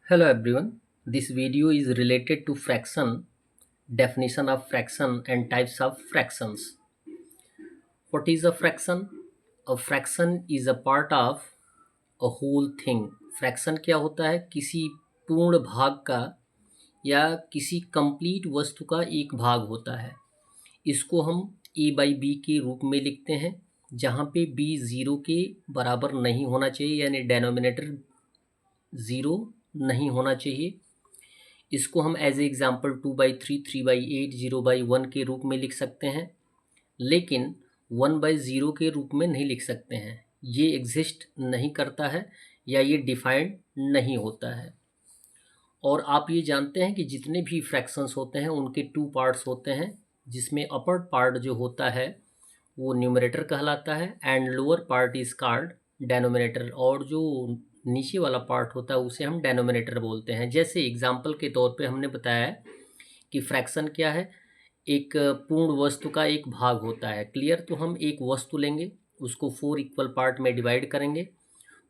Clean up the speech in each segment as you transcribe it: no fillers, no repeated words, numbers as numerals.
Hello everyone. This video is related to fraction, definition of fraction and types of fractions. What is a fraction? A fraction is a part of a whole thing. Fraction क्या होता है? किसी पूर्ण भाग का या किसी complete वस्तु का एक भाग होता है। इसको हम a/b के रूप में लिखते हैं, जहाँ पे b ज़ीरो के बराबर नहीं होना चाहिए, यानी डेनोमिनेटर ज़ीरो नहीं होना चाहिए। इसको हम एज ए एग्ज़ाम्पल 2/3, 3/8, 0/1 के रूप में लिख सकते हैं, लेकिन 1/0 के रूप में नहीं लिख सकते हैं। ये एग्जिस्ट नहीं करता है या ये डिफाइंड नहीं होता है। और आप ये जानते हैं कि जितने भी फ्रैक्शंस होते हैं उनके टू पार्ट्स होते हैं, जिसमें अपर पार्ट जो होता है वो न्यूमरेटर कहलाता है and lower part is called denominator, और जो नीचे वाला पार्ट होता है उसे हम डेनोमिनेटर बोलते हैं। जैसे एग्जाम्पल के तौर पे हमने बताया कि फ्रैक्शन क्या है, एक पूर्ण वस्तु का एक भाग होता है। क्लियर? तो हम एक वस्तु लेंगे, उसको 4 इक्वल पार्ट में डिवाइड करेंगे,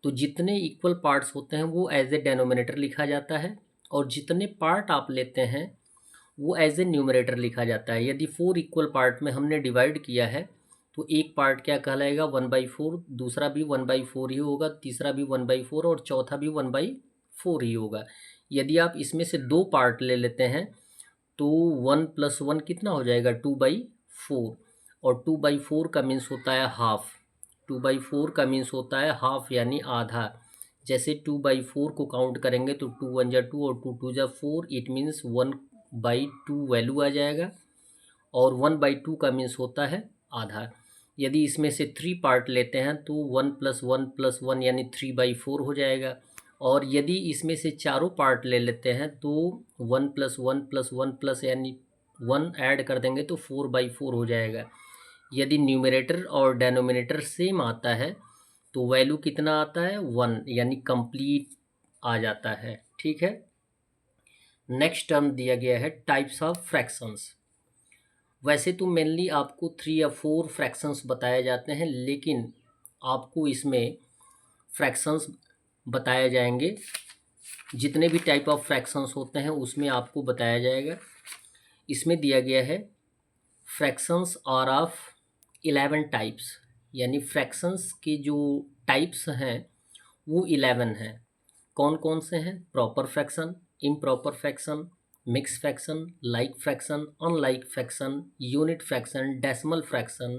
तो जितने इक्वल पार्ट्स होते हैं वो एज ए डेनोमिनेटर लिखा जाता है, और जितने पार्ट आप लेते हैं वो एज ए न्यूमरेटर लिखा जाता है। यदि 4 इक्वल पार्ट में हमने डिवाइड किया है तो एक पार्ट क्या कहलाएगा? 1/4, दूसरा भी 1/4 ही होगा, तीसरा भी 1/4 और चौथा भी 1/4 ही होगा। यदि आप इसमें से दो पार्ट ले लेते हैं तो 1 + 1 कितना हो जाएगा? 2/4, और 2/4 का मीन्स होता है हाफ। 2/4 का मीन्स होता है हाफ यानी आधा। जैसे 2/4 को काउंट करेंगे तो 2 × 1 = 2 और 2 × 2 = 4, इट मीन्स 1/2 वैल्यू आ जाएगा, और 1/2 का मीन्स होता है आधा। यदि इसमें से 3 पार्ट लेते हैं तो 1 + 1 + 1 यानी 3/4 हो जाएगा, और यदि इसमें से चारों पार्ट ले लेते हैं तो 1 + 1 + 1 प्लस यानी 1 ऐड कर देंगे तो 4/4 हो जाएगा। यदि न्यूमरेटर और डेनोमिनेटर सेम आता है तो वैल्यू कितना आता है? 1, यानी कंप्लीट आ जाता है। ठीक है। नेक्स्ट टर्म दिया गया है टाइप्स ऑफ फ्रैक्शंस। वैसे तो मेनली आपको 3 या 4 फ्रैक्शंस बताए जाते हैं, लेकिन आपको इसमें फ्रैक्शंस बताए जाएंगे, जितने भी टाइप ऑफ फ्रैक्शंस होते हैं उसमें आपको बताया जाएगा। इसमें दिया गया है फ्रैक्शंस आर ऑफ 11 टाइप्स, यानी फ्रैक्शंस के जो टाइप्स हैं वो 11 हैं। कौन कौन से हैं? Proper fraction, improper fraction, mix fraction, like fraction, unlike fraction, unit fraction, decimal fraction,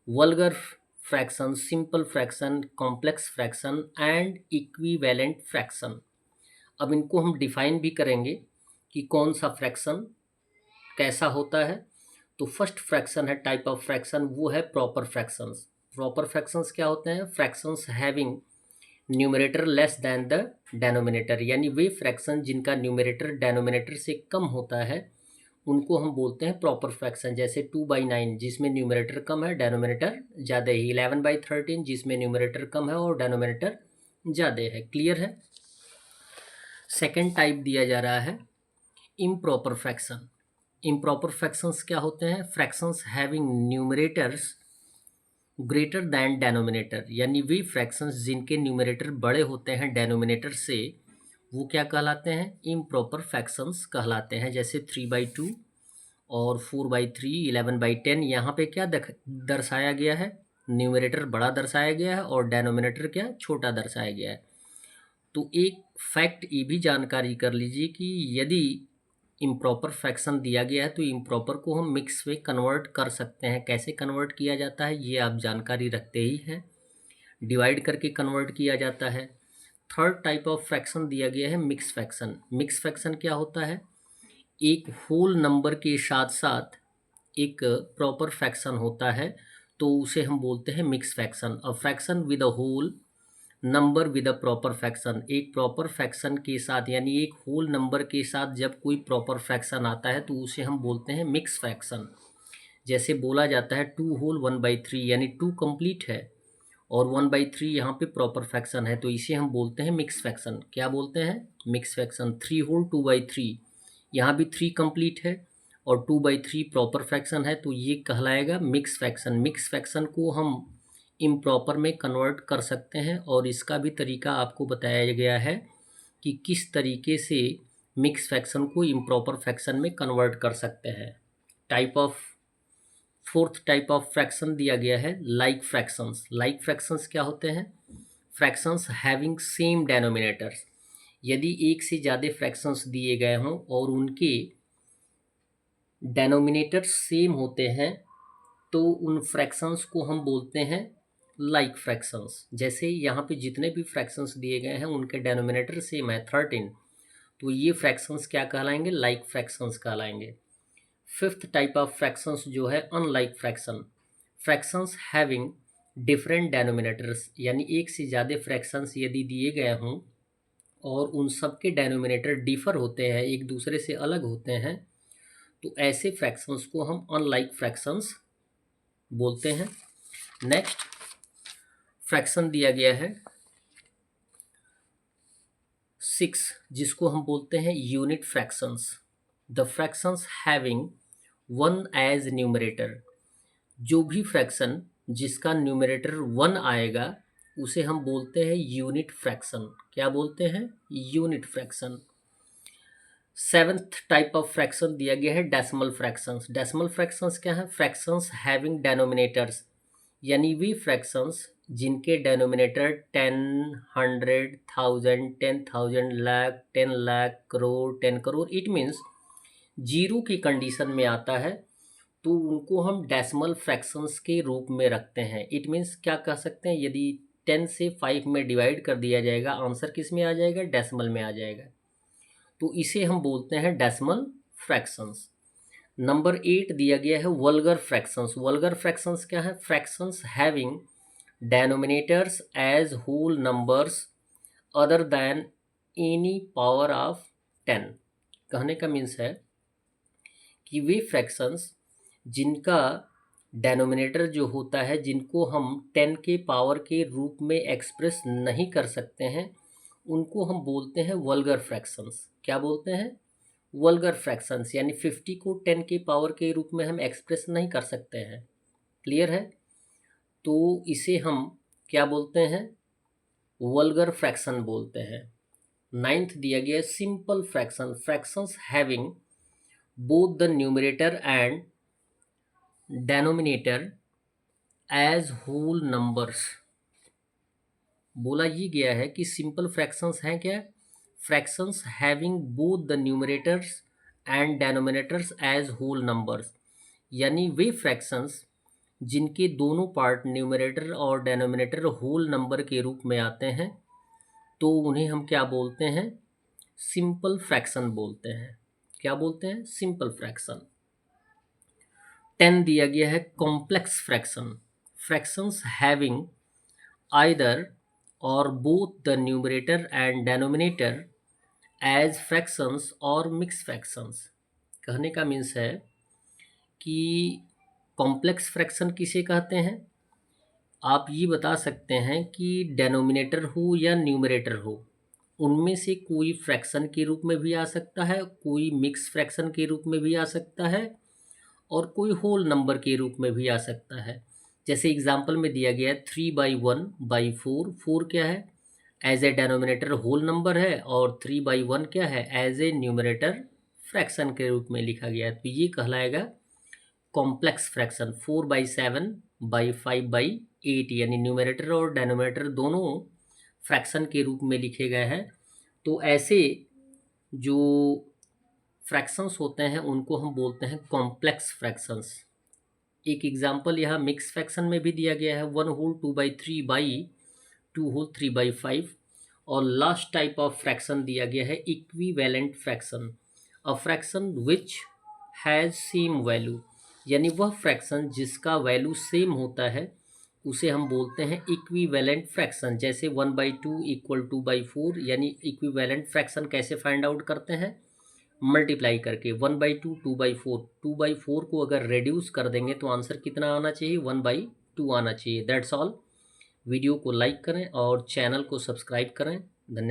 vulgar fraction, simple fraction, complex fraction and equivalent fraction. अब इनको हम डिफाइन भी करेंगे कि कौन सा फ्रैक्शन कैसा होता है। तो फर्स्ट फ्रैक्शन है टाइप ऑफ फ्रैक्शन, वो है प्रॉपर फ्रैक्शंस। प्रॉपर फ्रैक्शंस क्या होते हैं? Fractions having numerator less than the denominator, यानी वे फ्रैक्शन जिनका न्यूमरेटर डेनोमिनेटर से कम होता है उनको हम बोलते हैं प्रॉपर फ्रैक्शन। जैसे 2/9 जिसमें न्यूमरेटर कम है, डेनोमिनेटर ज़्यादा है। 11/13 जिसमें न्यूमरेटर कम है और डेनोमिनेटर ज़्यादा है। क्लियर है? सेकेंड टाइप दिया जा रहा है इम्प्रॉपर फ्रैक्शन। इम्प्रॉपर फ्रैक्शंस क्या होते हैं? Fractions having numerators greater than denominator, यानी वे फ्रैक्शंस जिनके न्यूमरेटर बड़े होते हैं डेनोमिनेटर से, वो क्या कहलाते हैं? इम्प्रॉपर फ्रैक्शंस कहलाते हैं। जैसे 3/2 और 4/3, 11/10, यहाँ पे क्या दर्शाया गया है? न्यूमरेटर बड़ा दर्शाया गया है और डेनोमिनेटर क्या? छोटा दर्शाया गया है। तो एक फैक्ट ये भी जानकारी कर लीजिए कि यदि इम्प्रॉपर फ्रैक्शन दिया गया है तो इम्प्रॉपर को हम मिक्स में कन्वर्ट कर सकते हैं। कैसे कन्वर्ट किया जाता है ये आप जानकारी रखते ही हैं। डिवाइड करके कन्वर्ट किया जाता है। थर्ड टाइप ऑफ फ्रैक्शन दिया गया है मिक्स फ्रैक्शन। मिक्स फ्रैक्शन क्या होता है? एक होल नंबर के साथ साथ एक प्रॉपर फ्रैक्शन होता है तो उसे हम बोलते हैं mix fraction. A fraction with a whole number with a proper fraction, एक प्रॉपर फ्रैक्शन के साथ यानी एक होल नंबर के साथ जब कोई प्रॉपर फ्रैक्शन आता है तो उसे हम बोलते हैं मिक्स फ्रैक्शन। जैसे बोला जाता है 2 होल 1/3, यानी 2 कंप्लीट है और 1/3 यहाँ पे प्रॉपर फ्रैक्शन है, तो इसे हम बोलते हैं मिक्स फ्रैक्शन। क्या बोलते हैं? Mix fraction. 3 होल 2/3, यहाँ भी 3 कंप्लीट है और 2/3 प्रॉपर फ्रैक्शन है, तो ये कहलाएगा मिक्स फ्रैक्शन। मिक्स फ्रैक्शन को हम इम्प्रॉपर में कन्वर्ट कर सकते हैं, और इसका भी तरीका आपको बताया गया है कि किस तरीके से मिक्स फ्रैक्शन को इम्प्रॉपर फ्रैक्शन में कन्वर्ट कर सकते हैं। फोर्थ टाइप ऑफ फ्रैक्शन दिया गया है लाइक फ्रैक्शंस। लाइक फ्रैक्शंस क्या होते हैं? Fractions having same denominators. यदि एक से ज़्यादा फ्रैक्शंस दिए गए हों और उनके डेनोमिनेटर्स सेम होते हैं तो उन फ्रैक्शंस को हम बोलते हैं लाइक फ्रैक्शंस। जैसे यहाँ पे जितने भी फ्रैक्शंस दिए गए हैं उनके डेनोमिनेटर सेम है 13, तो ये फ्रैक्शंस क्या कहलाएंगे? लाइक फ्रैक्शंस कहलाएंगे। फिफ्थ टाइप ऑफ फ्रैक्शंस जो है unlike fraction. Fractions having different denominators, यानी एक से ज़्यादा फ्रैक्शंस यदि दिए गए हों और उन सब के डेनोमिनेटर डिफर होते हैं, एक दूसरे से अलग होते हैं, तो ऐसे फ्रैक्शंस को हम अनलाइक फ्रैक्शंस बोलते हैं। नेक्स्ट फ्रैक्शन दिया गया है 6, जिसको हम बोलते हैं unit fractions. The fractions having one as numerator. जो भी फ्रैक्शन जिसका न्यूमरेटर 1 आएगा उसे हम बोलते हैं यूनिट फ्रैक्शन। क्या बोलते हैं? Unit fraction. Seventh type of fraction दिया गया है डेसिमल फ्रैक्शंस। डेसिमल फ्रैक्शंस क्या है? फ्रैक्शंस हैविंग डेनोमिनेटर्स, यानी वे फ्रैक्शंस जिनके denominator 10, 100, 1000, 10,000, lakh, 10 lakh, crore, 10 crore, it means zero की कंडीशन में आता है, तो उनको हम डेसिमल फ्रैक्शंस के रूप में रखते हैं। इट मीन्स क्या कह सकते हैं? यदि 10 से 5 में डिवाइड कर दिया जाएगा, आंसर किस में आ जाएगा? डेसिमल में आ जाएगा, तो इसे हम बोलते हैं डेसिमल फ्रैक्शंस। नंबर 8 दिया गया है वल्गर फ्रैक्शंस। वल्गर फ्रैक्शंस क्या है? Fractions having denominators as whole numbers other than any power of 10। कहने का मीन्स है कि वे फ्रैक्शंस जिनका डेनोमिनेटर जो होता है, जिनको हम 10 के पावर के रूप में एक्सप्रेस नहीं कर सकते हैं, उनको हम बोलते हैं वल्गर फ्रैक्शंस। क्या बोलते हैं? वल्गर फ्रैक्शंस, यानी 50 को 10 के पावर के रूप में हम एक्सप्रेस नहीं कर सकते हैं। क्लियर है? तो इसे हम क्या बोलते हैं? वल्गर फ्रैक्शन बोलते हैं। नाइन्थ दिया गया है simple fraction. Fractions having both the numerator and denominator as whole numbers. बोला ये गया है कि सिंपल फ्रैक्शंस हैं क्या? Fractions having both the numerators and denominators as whole numbers, यानी वे फ्रैक्शंस जिनके दोनों पार्ट न्यूमरेटर और डेनोमिनेटर होल नंबर के रूप में आते हैं, तो उन्हें हम क्या बोलते हैं? सिंपल फ्रैक्शन बोलते हैं। क्या बोलते हैं? Simple fraction. 10 दिया गया है complex fraction. Fractions having either और both the numerator and denominator as fractions और मिक्स फ्रैक्शंस। कहने का मीन्स है कि कॉम्प्लेक्स फ्रैक्शन किसे कहते हैं? आप ये बता सकते हैं कि डेनोमिनेटर हो या न्यूमरेटर हो, उनमें से कोई फ्रैक्शन के रूप में भी आ सकता है, कोई मिक्स फ्रैक्शन के रूप में भी आ सकता है, और कोई होल नंबर के रूप में भी आ सकता है। जैसे एग्जाम्पल में दिया गया है 3/1/4। 4 क्या है? As a denominator whole number है, और 3/1 क्या है? एज ए न्यूमरेटर फ्रैक्शन के रूप में लिखा गया है, तो ये कहलाएगा कॉम्प्लेक्स फ्रैक्शन। 4/7/5/8, यानी न्यूमरेटर और डेनोमिनेटर दोनों फ्रैक्शन के रूप में लिखे गए हैं। तो ऐसे जो फ्रैक्शंस होते हैं उनको हम बोलते हैं कॉम्प्लेक्स फ्रैक्शंस। एक एग्जांपल यहाँ मिक्स फ्रैक्शन में भी दिया गया है 1/2/3/2/3/5। और लास्ट टाइप ऑफ फ्रैक्शन दिया गया है equivalent fraction. A fraction which has same value, यानी वह फ्रैक्शन जिसका वैल्यू सेम होता है उसे हम बोलते हैं इक्विवेलेंट फ्रैक्शन। जैसे 1/2 = 2/4, यानी इक्विवेलेंट फ्रैक्शन कैसे फाइंड आउट करते हैं? मल्टीप्लाई करके। 1/2 2/4, 2/4 को अगर रेड्यूस कर देंगे तो आंसर कितना आना चाहिए? 1/2 आना चाहिए। That's all. वीडियो को लाइक करें और चैनल को सब्सक्राइब करें। धन्यवाद।